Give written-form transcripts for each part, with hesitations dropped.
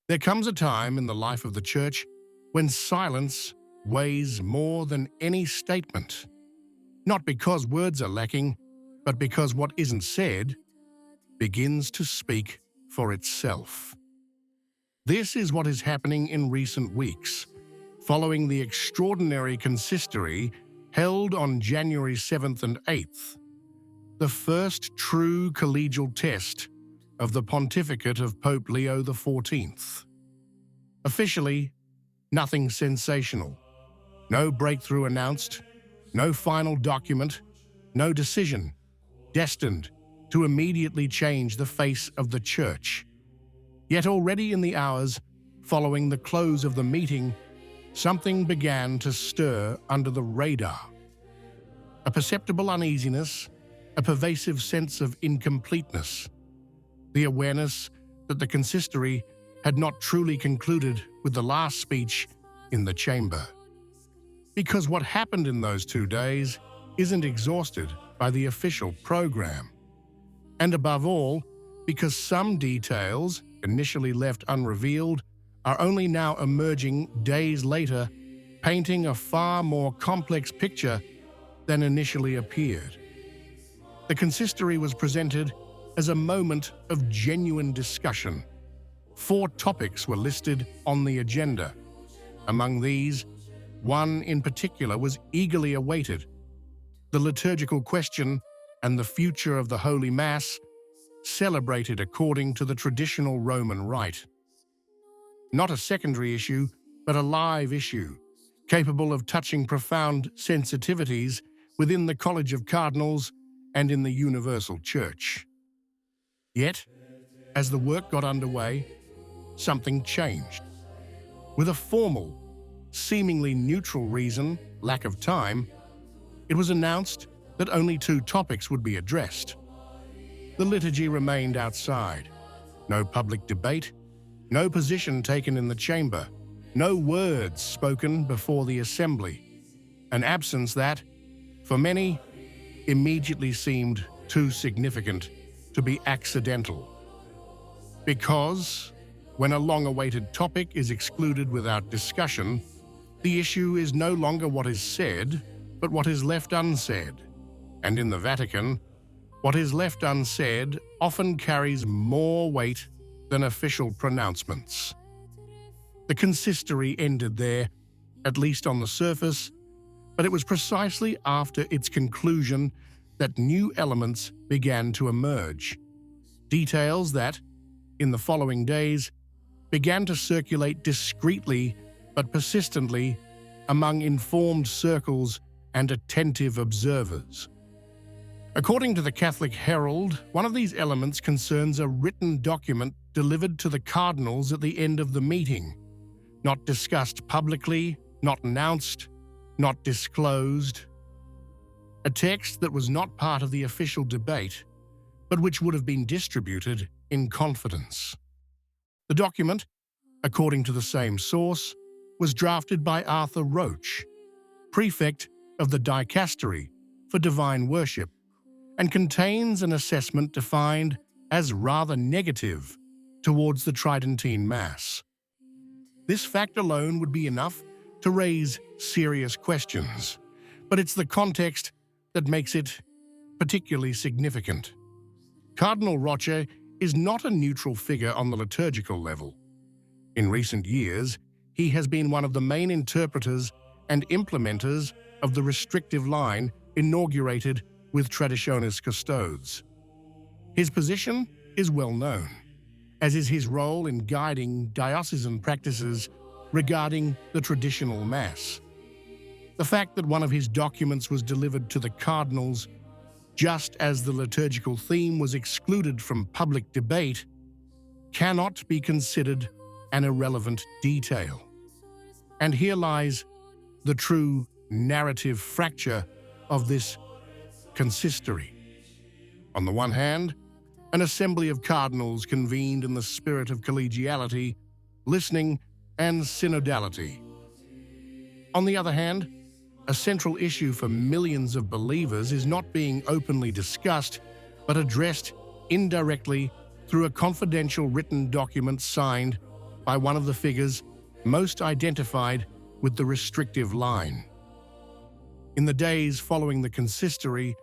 There comes a time in the life of the Church when silence weighs more than any statement, not because words are lacking, but because what isn't said begins to speak for itself. This is what is happening in recent weeks, following the extraordinary consistory held on January 7th and 8th, the first true collegial test of the pontificate of Pope Leo XIV. Officially, nothing sensational. No breakthrough announced, no final document, no decision destined to immediately change the face of the Church. Yet already in the hours following the close of the meeting, something began to stir under the radar. A perceptible uneasiness, a pervasive sense of incompleteness, the awareness that the consistory had not truly concluded with the last speech in the chamber. Because what happened in those 2 days isn't exhausted by the official program. And above all, because some details, initially left unrevealed, are only now emerging days later, painting a far more complex picture than initially appeared. The consistory was presented as a moment of genuine discussion. 4 topics were listed on the agenda. Among these, one in particular was eagerly awaited: the liturgical question and the future of the Holy Mass, celebrated according to the traditional Roman Rite. Not a secondary issue, but a live issue, capable of touching profound sensitivities within the College of Cardinals and in the Universal Church. Yet, as the work got underway, something changed. With a formal, seemingly neutral reason, lack of time, it was announced that only 2 topics would be addressed. The liturgy remained outside. No public debate, no position taken in the chamber, no words spoken before the assembly, an absence that, for many, immediately seemed too significant to be accidental. Because, when a long-awaited topic is excluded without discussion, the issue is no longer what is said, but what is left unsaid. And in the Vatican, what is left unsaid often carries more weight than official pronouncements. The consistory ended there, at least on the surface, but it was precisely after its conclusion that new elements began to emerge. Details that, in the following days, began to circulate discreetly but persistently among informed circles and attentive observers. According to the Catholic Herald, one of these elements concerns a written document delivered to the cardinals at the end of the meeting, not discussed publicly, not announced, not disclosed. A text that was not part of the official debate, but which would have been distributed in confidence. The document, according to the same source, was drafted by Arthur Roach, prefect of the Dicastery for Divine Worship, and contains an assessment defined as rather negative towards the Tridentine Mass. This fact alone would be enough to raise serious questions, but it's the context that makes it particularly significant. Cardinal Roche is not a neutral figure on the liturgical level. In recent years, he has been one of the main interpreters and implementers of the restrictive line inaugurated with Traditionis Custodes. His position is well known, as is his role in guiding diocesan practices regarding the traditional Mass. The fact that one of his documents was delivered to the cardinals just as the liturgical theme was excluded from public debate cannot be considered an irrelevant detail. And here lies the true narrative fracture of this consistory. On the one hand, an assembly of cardinals convened in the spirit of collegiality, listening, and synodality. On the other hand, a central issue for millions of believers is not being openly discussed, but addressed indirectly through a confidential written document signed by one of the figures most identified with the restrictive line. In the days following the consistory,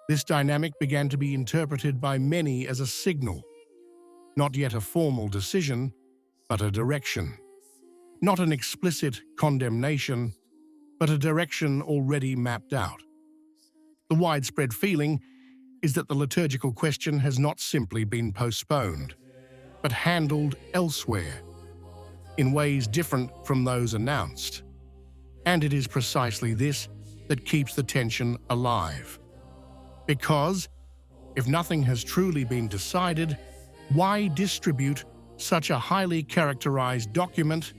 this dynamic began to be interpreted by many as a signal, not yet a formal decision, but a direction. Not an explicit condemnation, but a direction already mapped out. The widespread feeling is that the liturgical question has not simply been postponed, but handled elsewhere, in ways different from those announced. And it is precisely this that keeps the tension alive. Because, if nothing has truly been decided, why distribute such a highly characterized document?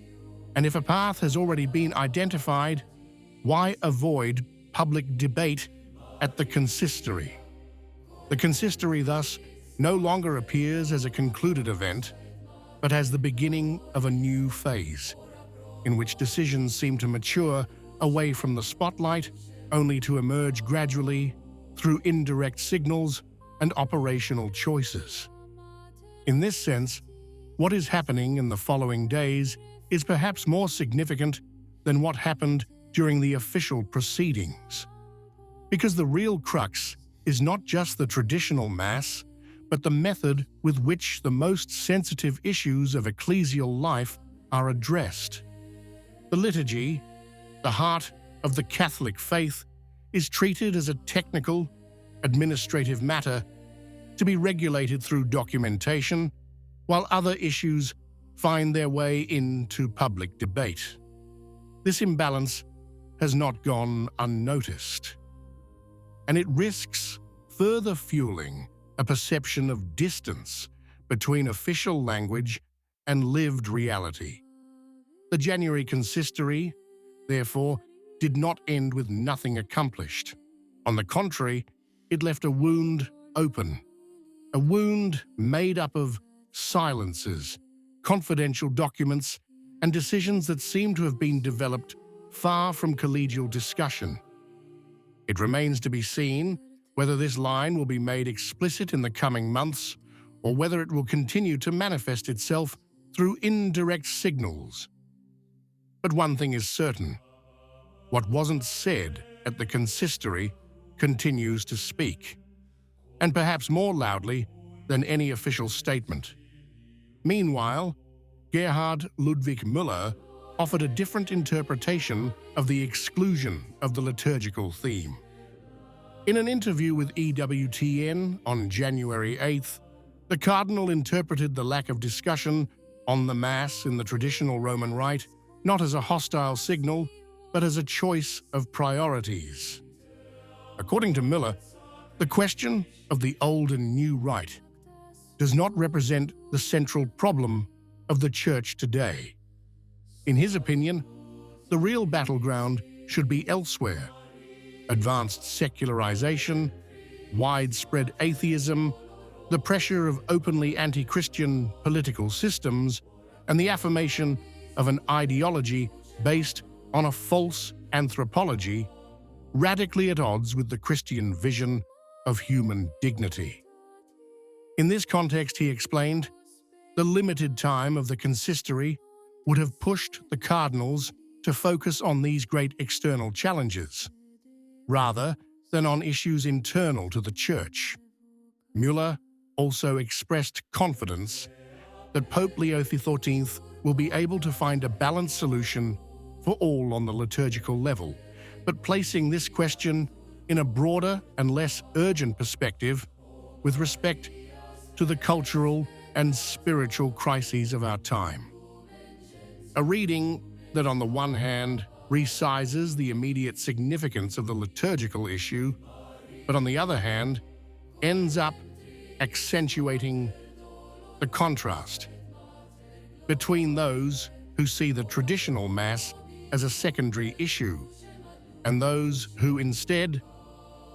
And if a path has already been identified, why avoid public debate at the consistory? The consistory, thus, no longer appears as a concluded event, but as the beginning of a new phase, in which decisions seem to mature away from the spotlight, only to emerge gradually through indirect signals and operational choices. In this sense, what is happening in the following days is perhaps more significant than what happened during the official proceedings. Because the real crux is not just the traditional Mass, but the method with which the most sensitive issues of ecclesial life are addressed. The liturgy, the heart of the Catholic faith, is treated as a technical, administrative matter to be regulated through documentation, while other issues find their way into public debate. This imbalance has not gone unnoticed, and it risks further fueling a perception of distance between official language and lived reality. The January consistory, therefore, did not end with nothing accomplished. On the contrary, it left a wound open, a wound made up of silences, confidential documents, and decisions that seem to have been developed far from collegial discussion. It remains to be seen whether this line will be made explicit in the coming months, or whether it will continue to manifest itself through indirect signals. But one thing is certain: what wasn't said at the consistory continues to speak, and perhaps more loudly than any official statement. Meanwhile, Gerhard Ludwig Müller offered a different interpretation of the exclusion of the liturgical theme. In an interview with EWTN on January 8th, the Cardinal interpreted the lack of discussion on the Mass in the traditional Roman Rite not as a hostile signal, but as a choice of priorities. According to Müller, the question of the old and new rite does not represent the central problem of the Church today. In his opinion, the real battleground should be elsewhere: advanced secularization, widespread atheism, the pressure of openly anti-Christian political systems, and the affirmation of an ideology based on a false anthropology, radically at odds with the Christian vision of human dignity. In this context, he explained, the limited time of the consistory would have pushed the cardinals to focus on these great external challenges, rather than on issues internal to the Church. Müller also expressed confidence that Pope Leo XIV will be able to find a balanced solution for all on the liturgical level, but placing this question in a broader and less urgent perspective with respect to the cultural and spiritual crises of our time. A reading that, on the one hand, resizes the immediate significance of the liturgical issue, but on the other hand, ends up accentuating the contrast between those who see the traditional Mass as a secondary issue and those who instead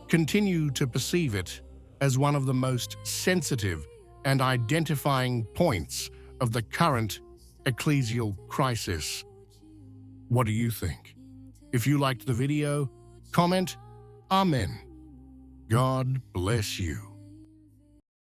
continue to perceive it as one of the most sensitive and identifying points of the current ecclesial crisis. What do you think? If you liked the video, comment Amen. God bless you.